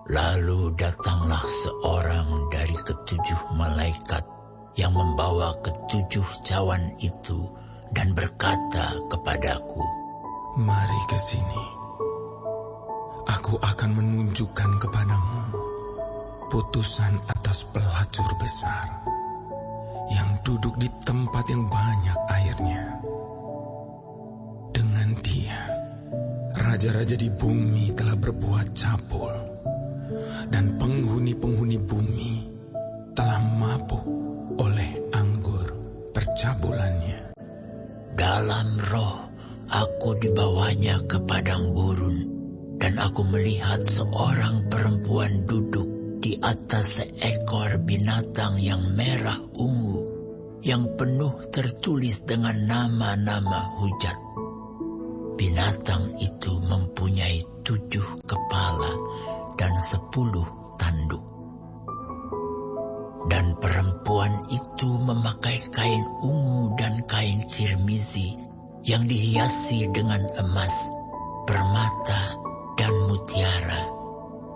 Lalu datanglah seorang dari ketujuh malaikat yang membawa ketujuh cawan itu dan berkata kepadaku, "Mari ke sini. Aku akan menunjukkan kepadamu putusan atas pelacur besar yang duduk di tempat yang banyak airnya. Dengan dia, raja-raja di bumi telah berbuat cabul, dan penghuni-penghuni bumi telah mabuk oleh anggur percabulannya." Dalam roh aku dibawanya ke padang gurun, dan aku melihat seorang perempuan duduk di atas seekor binatang yang merah ungu, yang penuh tertulis dengan nama-nama hujat. Binatang itu mempunyai 7 kepala dan 10 tanduk. Dan perempuan itu memakai kain ungu dan kain kirmizi yang dihiasi dengan emas, permata, dan mutiara.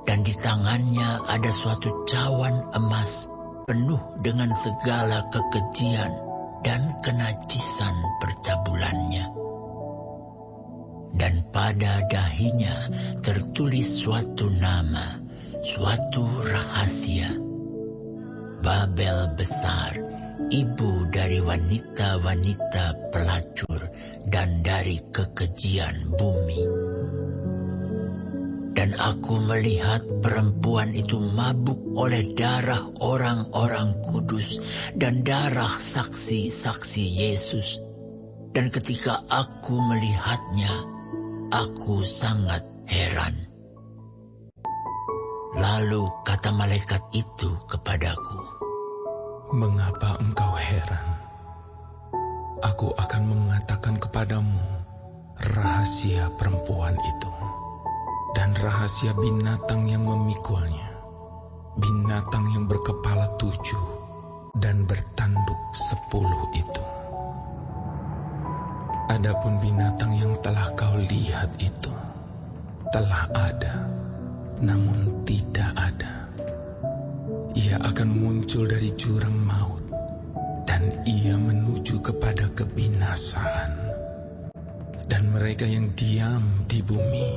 Dan di tangannya ada suatu cawan emas penuh dengan segala kekejian dan kenajisan percabulannya. Dan pada dahinya tertulis suatu nama, suatu rahasia. Babel besar, ibu dari wanita-wanita pelacur dan dari kekejian bumi. Dan aku melihat perempuan itu mabuk oleh darah orang-orang kudus dan darah saksi-saksi Yesus. Dan ketika aku melihatnya, aku sangat heran. Lalu kata malaikat itu kepadaku, "Mengapa engkau heran? Aku akan mengatakan kepadamu rahasia perempuan itu dan rahasia binatang yang memikulnya, binatang yang berkepala 7 dan bertanduk 10 itu. Adapun binatang yang telah kau lihat itu telah ada, namun tidak ada. Ia akan muncul dari jurang maut, dan ia menuju kepada kebinasaan. Dan mereka yang diam di bumi,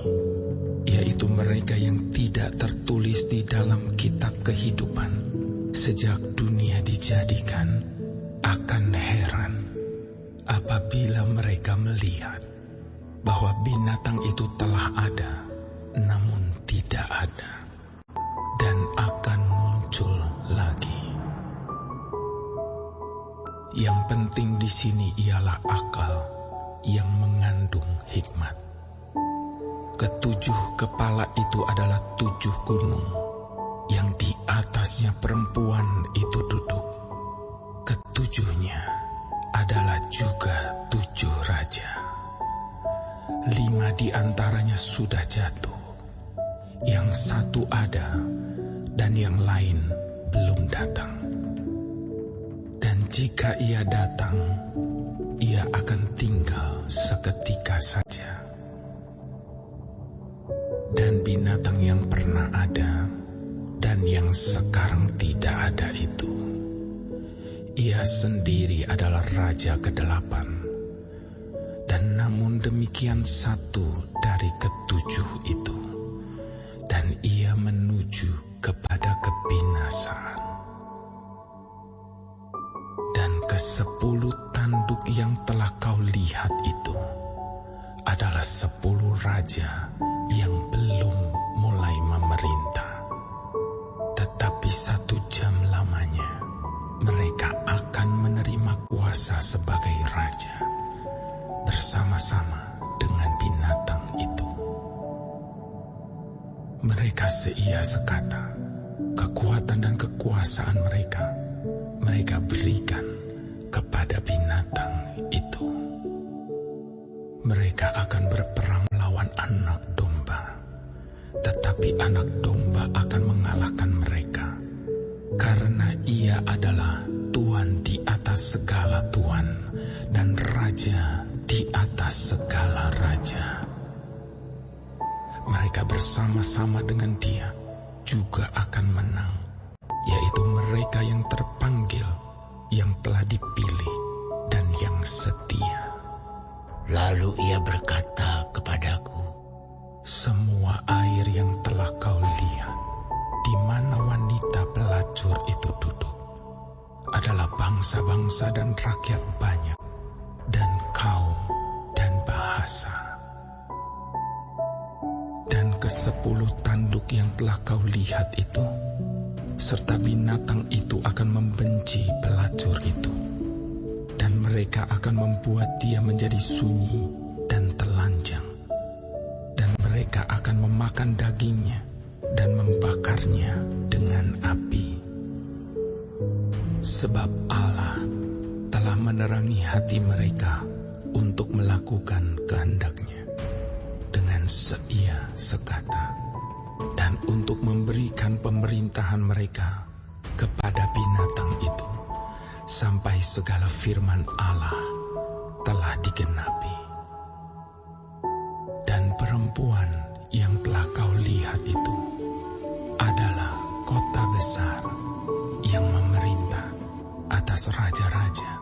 yaitu mereka yang tidak tertulis di dalam kitab kehidupan sejak dunia dijadikan, akan heran apabila mereka melihat bahwa binatang itu telah ada, namun tidak ada, dan akan muncul lagi. Yang penting di sini ialah akal yang mengandung hikmat. Ketujuh kepala itu adalah 7 gunung yang di atasnya perempuan itu duduk. Ketujuhnya adalah juga 7 raja. 5 di antaranya sudah jatuh, yang 1 ada, dan yang lain belum datang. Dan jika ia datang, ia akan tinggal seketika saja. Dan binatang yang pernah ada dan yang sekarang tidak ada itu, ia sendiri adalah raja ke-8. Dan namun demikian 1 dari ke-7 itu, dan ia menuju kepada kebinasaan. Dan ke-10 tanduk yang telah kau lihat itu adalah 10 raja yang belum mulai memerintah. Tetapi 1 jam lamanya mereka akan menerima kuasa sebagai raja bersama-sama dengan binatang itu. Mereka seia sekata, kekuatan dan kekuasaan mereka berikan kepada binatang itu. Mereka akan berperang melawan anak domba, tetapi anak domba akan mengalahkan mereka, karena ia adalah Tuan di atas segala tuan dan Raja di atas segala raja. Mereka bersama-sama dengan dia juga akan menang, yaitu mereka yang terpanggil, yang telah dipilih, dan yang setia. Lalu ia berkata kepadaku, semua air yang telah kau lihat, di mana wanita pelacur itu duduk, adalah bangsa-bangsa dan rakyat banyak, dan kaum dan bahasa. Dan ke-10 tanduk yang telah kau lihat itu, serta binatang itu akan membenci pelacur itu, dan mereka akan membuat dia menjadi sunyi dan telanjang, dan mereka akan memakan dagingnya dan membakarnya dengan api. Sebab Allah telah menerangi hati mereka untuk melakukan kehendak-Nya dengan seia sekata, dan untuk memberikan pemerintahan mereka kepada binatang itu, sampai segala firman Allah telah digenapi. Dan perempuan yang telah kau lihat itu adalah kota besar yang memerintah atas raja-raja